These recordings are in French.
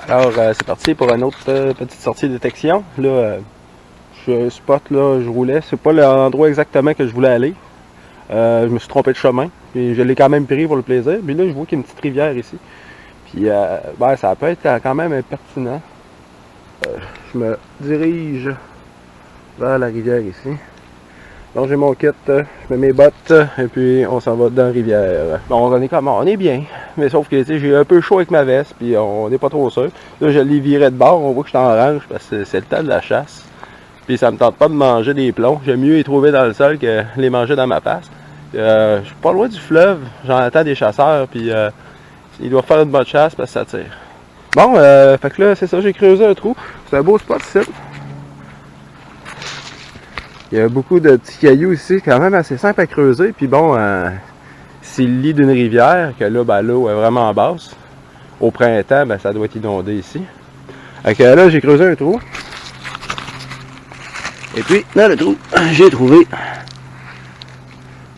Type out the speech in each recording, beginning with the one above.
Alors, c'est parti pour une autre petite sortie de détection. Là, je suis à un spot, là, je roulais. C'est pas l'endroit exactement que je voulais aller. Je me suis trompé de chemin. Puis je l'ai quand même pris pour le plaisir. Puis là, je vois qu'il y a une petite rivière ici. Puis, ben, ça peut être quand même pertinent. Je me dirige vers la rivière ici. Donc, j'ai mon kit, je mets mes bottes, et puis on s'en va dans la rivière. Bon, on est bien, mais sauf que j'ai un peu chaud avec ma veste, puis on n'est pas trop sûr. Là, je l'ai viré de bord, on voit que je suis en orange, parce que c'est le temps de la chasse. Puis ça me tente pas de manger des plombs. J'aime mieux les trouver dans le sol que les manger dans ma face. Je suis pas loin du fleuve, j'entends des chasseurs, puis ils doivent faire une bonne chasse parce que ça tire. Bon, fait que là, c'est ça, j'ai creusé un trou. C'est un beau spot ici. Il y a beaucoup de petits cailloux ici, quand même assez simple à creuser. Puis bon, c'est le lit d'une rivière, que là, ben, l'eau est vraiment basse. Au printemps, ben, ça doit être inondé ici. Fait que là, j'ai creusé un trou. Et puis, dans le trou, j'ai trouvé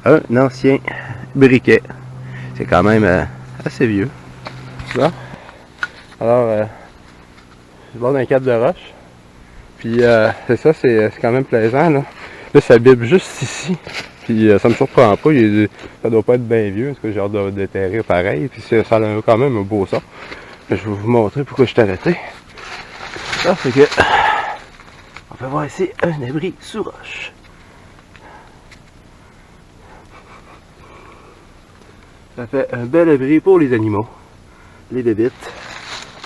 un ancien briquet. C'est quand même assez vieux. Bon. Alors, c'est bon d'un cadre de roche. Puis, c'est ça, c'est quand même plaisant, là. Là, ça bibe juste ici. Puis, ça me surprend pas. Ça doit pas être bien vieux, parce que j'ai hâte de déterrer pareil. Puis, ça a quand même un beau son. Je vais vous montrer pourquoi je suis arrêté. Ça, c'est que... On peut voir ici un abri sous roche. Ça fait un bel abri pour les animaux. Les bébites.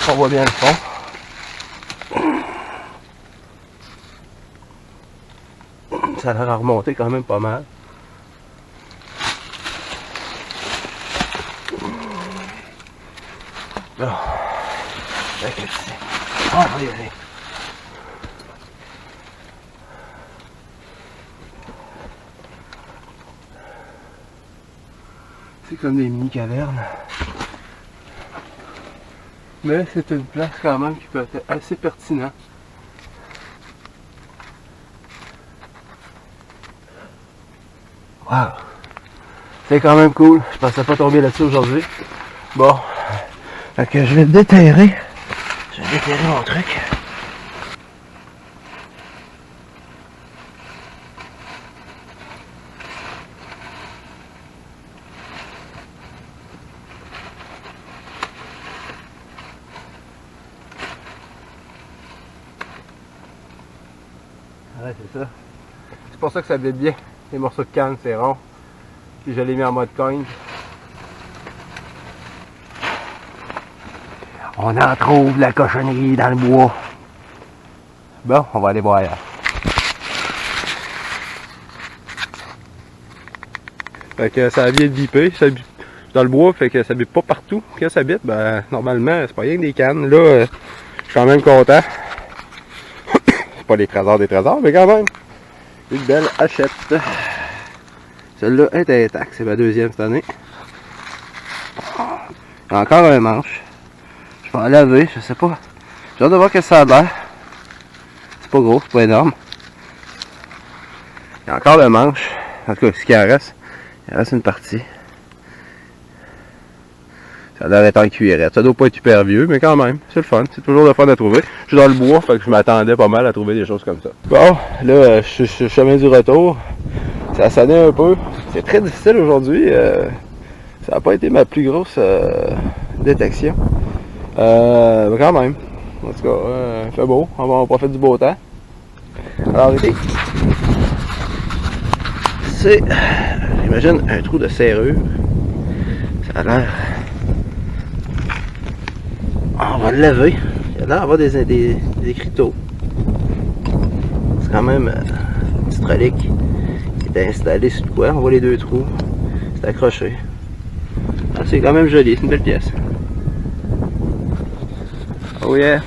On voit bien le fond. Ça a l'air à remonter quand même pas mal. Bon. On va y aller. C'est comme des mini-cavernes. Mais c'est une place quand même qui peut être assez pertinente. Wow! C'est quand même cool. Je pensais pas tomber là-dessus aujourd'hui. Bon. Fait que je vais déterrer. Je vais déterrer mon truc. Ouais, c'est ça. C'est pour ça que ça vibre bien. Les morceaux de canne, c'est rond. Puis je l'ai mis en mode cogne. On en trouve la cochonnerie dans le bois. Bon, on va aller voir ailleurs. Fait que ça vient de biper. Dans le bois, fait que ça bip pas partout. Quand ça bip, ben normalement, c'est pas rien que des cannes. Là, je suis quand même content. C'est pas des trésors, mais quand même. Une belle hachette. Celle-là est intacte, c'est ma deuxième cette année. Il y a encore un manche. Je vais en laver, je sais pas. J'ai hâte de voir que ça a l'air. C'est pas gros, c'est pas énorme. Il y a encore le manche. En tout cas, ce qu'il en reste, il reste une partie. Ça a l'air d'être en cuillerette. Ça doit pas être hyper vieux, mais quand même, c'est le fun. C'est toujours le fun à trouver. Je suis dans le bois, fait que je m'attendais pas mal à trouver des choses comme ça. Bon, là, je suis au chemin du retour. Ça sonnait un peu. C'est très difficile aujourd'hui. Ça n'a pas été ma plus grosse détection. Mais quand même. En tout cas, il fait beau. On profite du beau temps. Alors, ici, c'est, j'imagine, un trou de serrure. Ça a l'air... On va le laver. Il a l'air d'avoir des écriteaux. C'est quand même une petite relique qui est installée sur le coin. On voit les deux trous. C'est accroché. Ah, c'est quand même joli. C'est une belle pièce. Oh yeah!